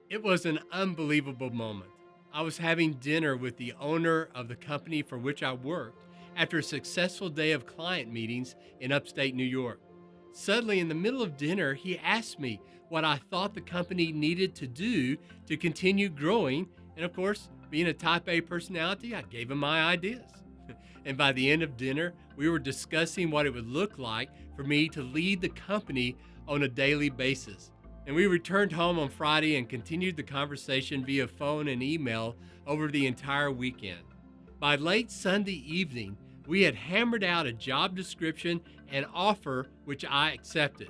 It was an unbelievable moment. I was having dinner with the owner of the company for which I worked after a successful day of client meetings in upstate New York. Suddenly, in the middle of dinner, he asked me what I thought the company needed to do to continue growing. And of course, being a type A personality, I gave him my ideas. And by the end of dinner, we were discussing what it would look like for me to lead the company on a daily basis. And we returned home on Friday and continued the conversation via phone and email over the entire weekend. By late Sunday evening, we had hammered out a job description and offer, which I accepted.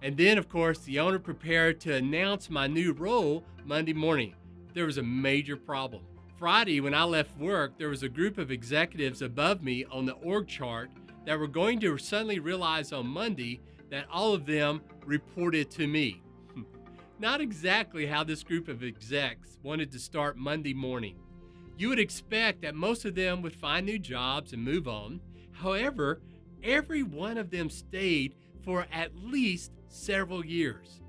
And then, of course, the owner prepared to announce my new role Monday morning. There was a major problem. Friday, when I left work, there was a group of executives above me on the org chart that were going to suddenly realize on Monday that all of them reported to me. Not exactly how this group of execs wanted to start Monday morning. You would expect that most of them would find new jobs and move on. However, every one of them stayed for at least several years.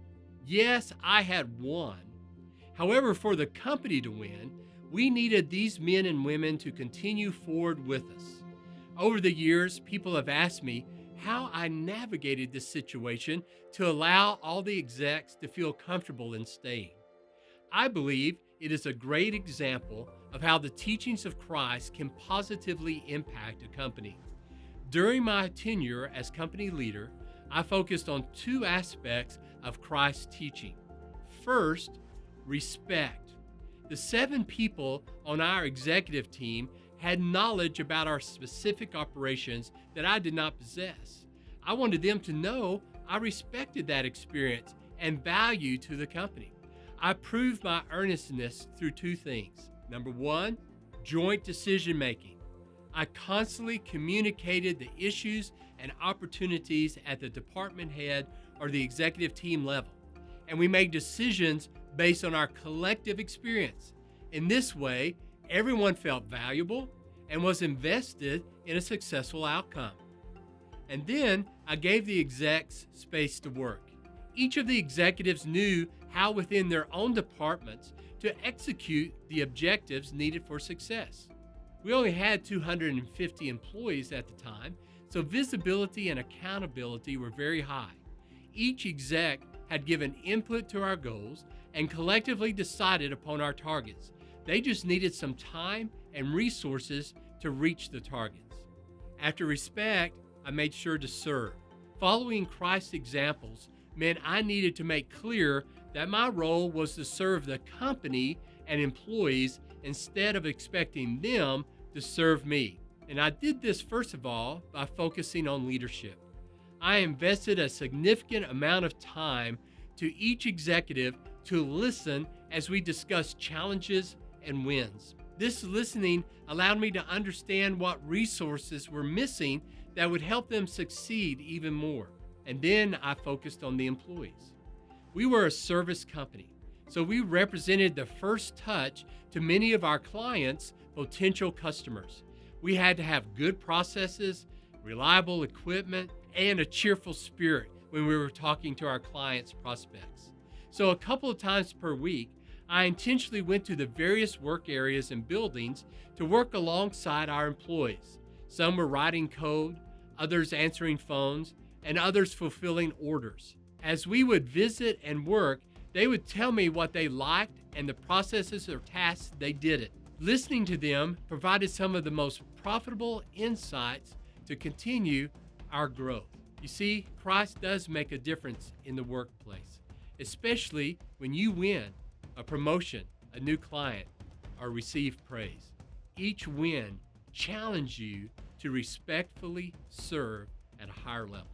Yes, I had won. However, for the company to win, we needed these men and women to continue forward with us. Over the years, people have asked me how I navigated this situation to allow all the execs to feel comfortable in staying. I believe it is a great example of how the teachings of Christ can positively impact a company. During my tenure as company leader, I focused on two aspects of Christ's teaching. First, respect. The 7 people on our executive team had knowledge about our specific operations that I did not possess. I wanted them to know I respected that experience and value to the company. I proved my earnestness through 2 things. Number 1, joint decision making. I constantly communicated the issues and opportunities at the department head or the executive team level, and we made decisions based on our collective experience. In this way, everyone felt valuable and was invested in a successful outcome. And then I gave the execs space to work. Each of the executives knew how within their own departments to execute the objectives needed for success. We only had 250 employees at the time, so visibility and accountability were very high. Each exec had given input to our goals and collectively decided upon our targets. They just needed some time and resources to reach the targets. After respect, I made sure to serve. Following Christ's examples meant I needed to make clear that my role was to serve the company and employees instead of expecting them to serve me. And I did this first of all by focusing on leadership. I invested a significant amount of time to each executive to listen as we discussed challenges and wins. This listening allowed me to understand what resources were missing that would help them succeed even more. And then I focused on the employees. We were a service company, so we represented the first touch to many of our clients' potential customers. We had to have good processes, reliable equipment, and a cheerful spirit when we were talking to our clients' prospects. So a couple of times per week, I intentionally went to the various work areas and buildings to work alongside our employees. Some were writing code, others answering phones, and others fulfilling orders. As we would visit and work, they would tell me what they liked and the processes or tasks they did it. Listening to them provided some of the most profitable insights to continue our growth. You see, Christ does make a difference in the workplace, especially when you win a promotion, a new client, or receive praise. Each win challenges you to respectfully serve at a higher level.